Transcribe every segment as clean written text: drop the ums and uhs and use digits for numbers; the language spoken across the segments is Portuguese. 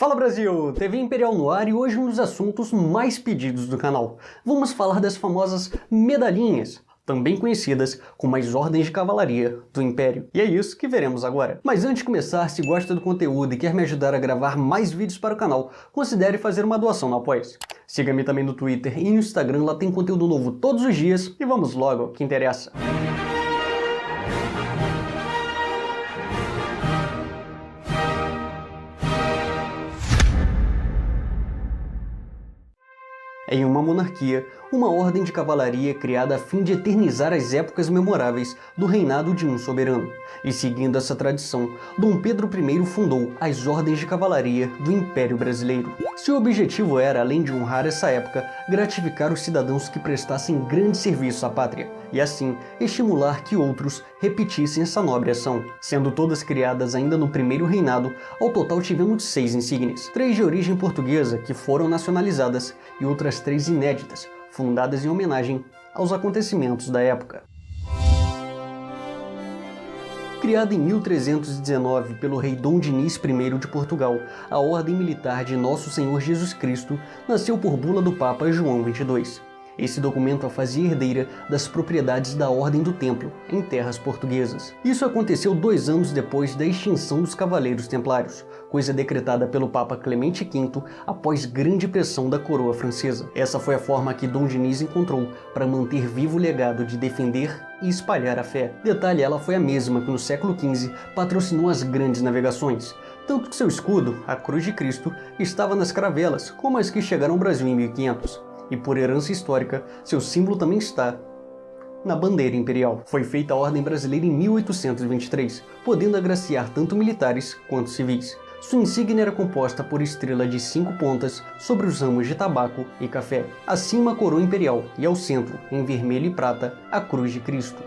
Fala Brasil! TV Imperial no ar e hoje um dos assuntos mais pedidos do canal. Vamos falar das famosas medalhinhas, também conhecidas como as ordens de cavalaria do Império. E é isso que veremos agora. Mas antes de começar, se gosta do conteúdo e quer me ajudar a gravar mais vídeos para o canal, considere fazer uma doação no Apoia-se. Siga-me também no Twitter e no Instagram, lá tem conteúdo novo todos os dias. E vamos logo ao que interessa. Em uma monarquia, uma ordem de cavalaria criada a fim de eternizar as épocas memoráveis do reinado de um soberano. E seguindo essa tradição, Dom Pedro I fundou as Ordens de Cavalaria do Império Brasileiro. Seu objetivo era, além de honrar essa época, gratificar os cidadãos que prestassem grande serviço à pátria, e assim estimular que outros repetissem essa nobre ação. Sendo todas criadas ainda no primeiro reinado, ao total tivemos 6 insígnias, 3 de origem portuguesa que foram nacionalizadas e outras 3 inéditas, fundadas em homenagem aos acontecimentos da época. Criada em 1319 pelo rei Dom Dinis I de Portugal, a Ordem Militar de Nosso Senhor Jesus Cristo nasceu por bula do Papa João XXII. Esse documento a fazia herdeira das propriedades da Ordem do Templo, em terras portuguesas. Isso aconteceu 2 anos depois da extinção dos Cavaleiros Templários, coisa decretada pelo Papa Clemente V após grande pressão da coroa francesa. Essa foi a forma que Dom Dinis encontrou para manter vivo o legado de defender e espalhar a fé. Detalhe, ela foi a mesma que no século XV patrocinou as grandes navegações, tanto que seu escudo, a Cruz de Cristo, estava nas caravelas, como as que chegaram ao Brasil em 1500. E por herança histórica, seu símbolo também está na bandeira imperial. Foi feita a Ordem Brasileira em 1823, podendo agraciar tanto militares quanto civis. Sua insígnia era composta por estrela de 5 pontas sobre os ramos de tabaco e café. Acima a coroa imperial e ao centro, em vermelho e prata, a Cruz de Cristo.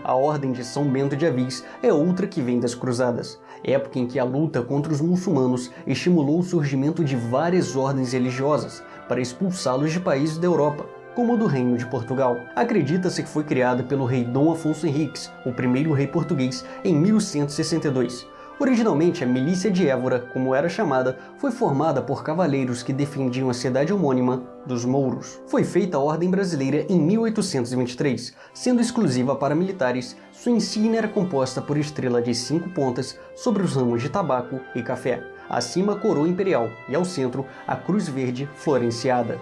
A Ordem de São Bento de Avis é outra que vem das Cruzadas, época em que a luta contra os muçulmanos estimulou o surgimento de várias ordens religiosas para expulsá-los de países da Europa, como o do Reino de Portugal. Acredita-se que foi criada pelo rei Dom Afonso Henriques, o primeiro rei português, em 1162. Originalmente, a Milícia de Évora, como era chamada, foi formada por cavaleiros que defendiam a cidade homônima dos mouros. Foi feita a Ordem Brasileira em 1823, sendo exclusiva para militares. Sua insígnia era composta por estrela de 5 pontas sobre os ramos de tabaco e café. Acima a coroa imperial e ao centro a cruz verde florenciada.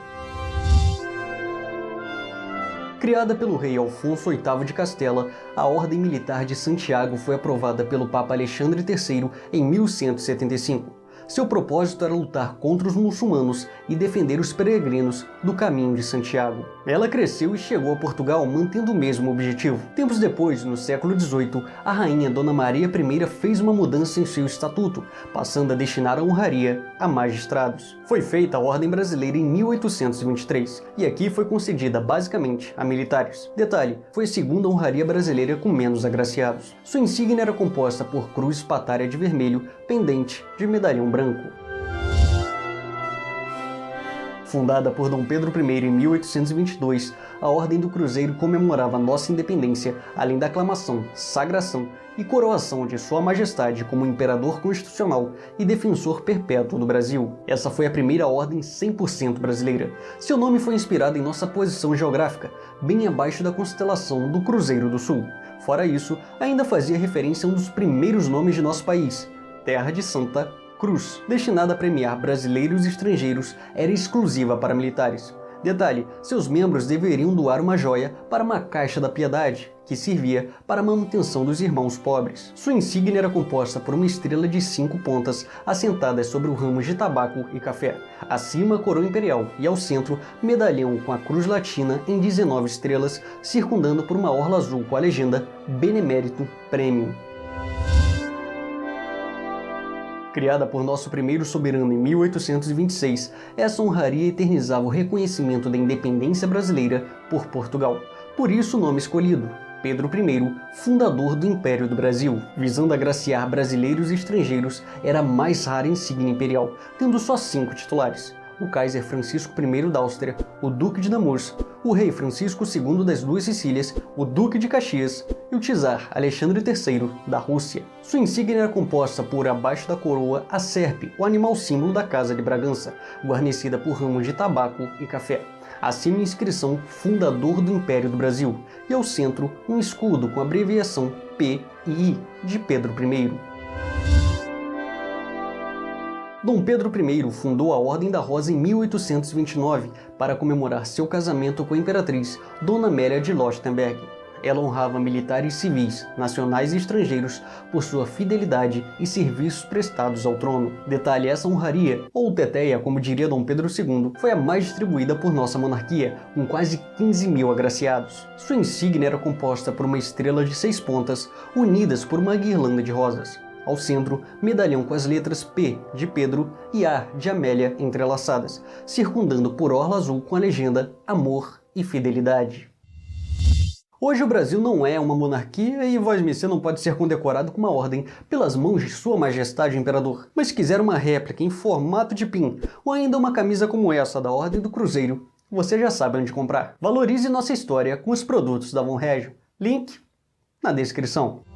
Criada pelo rei Alfonso VIII de Castela, a Ordem Militar de Santiago foi aprovada pelo Papa Alexandre III em 1175. Seu propósito era lutar contra os muçulmanos e defender os peregrinos do Caminho de Santiago. Ela cresceu e chegou a Portugal mantendo o mesmo objetivo. Tempos depois, no século XVIII, a rainha Dona Maria I fez uma mudança em seu estatuto, passando a destinar a honraria a magistrados. Foi feita a Ordem Brasileira em 1823, e aqui foi concedida basicamente a militares. Detalhe, foi a segunda honraria brasileira com menos agraciados. Sua insígnia era composta por cruz espatária de vermelho, pendente de medalhão branco. Fundada por Dom Pedro I em 1822, a Ordem do Cruzeiro comemorava nossa independência, além da aclamação, sagração e coroação de Sua Majestade como Imperador Constitucional e Defensor Perpétuo do Brasil. Essa foi a primeira ordem 100% brasileira. Seu nome foi inspirado em nossa posição geográfica, bem abaixo da constelação do Cruzeiro do Sul. Fora isso, ainda fazia referência a um dos primeiros nomes de nosso país, Terra de Santa Cruz, destinada a premiar brasileiros e estrangeiros, era exclusiva para militares. Detalhe, seus membros deveriam doar uma joia para uma caixa da piedade, que servia para a manutenção dos irmãos pobres. Sua insígnia era composta por uma estrela de 5 pontas assentadas sobre os ramos de tabaco e café. Acima a coroa imperial e ao centro, medalhão com a cruz latina em 19 estrelas, circundando por uma orla azul com a legenda Benemérito Premium. Criada por nosso primeiro soberano em 1826, essa honraria eternizava o reconhecimento da independência brasileira por Portugal. Por isso o nome escolhido, Pedro I, fundador do Império do Brasil. Visando agraciar brasileiros e estrangeiros, era a mais rara insígnia imperial, tendo só 5 titulares. o Kaiser Francisco I da Áustria, o Duque de Nemours, o Rei Francisco II das Duas Sicílias, o Duque de Caxias e o Czar Alexandre III da Rússia. Sua insígnia era composta por, abaixo da coroa, a serpe, o animal símbolo da Casa de Bragança, guarnecida por ramos de tabaco e café. Acima a inscrição Fundador do Império do Brasil, e ao centro um escudo com a abreviação P e I de Pedro I. Dom Pedro I fundou a Ordem da Rosa em 1829 para comemorar seu casamento com a imperatriz Dona Amélia de Leuchtenberg. Ela honrava militares civis, nacionais e estrangeiros, por sua fidelidade e serviços prestados ao trono. Detalhe, essa honraria, ou teteia, como diria Dom Pedro II, foi a mais distribuída por nossa monarquia, com quase 15 mil agraciados. Sua insígnia era composta por uma estrela de 6 pontas, unidas por uma guirlanda de rosas. Ao centro, medalhão com as letras P de Pedro e A de Amélia entrelaçadas, circundando por orla azul com a legenda Amor e Fidelidade. Hoje o Brasil não é uma monarquia e Vosmecê não pode ser condecorado com uma ordem pelas mãos de Sua Majestade o Imperador. Mas se quiser uma réplica em formato de pin, ou ainda uma camisa como essa da Ordem do Cruzeiro, você já sabe onde comprar. Valorize nossa história com os produtos da Von Regio. Link na descrição.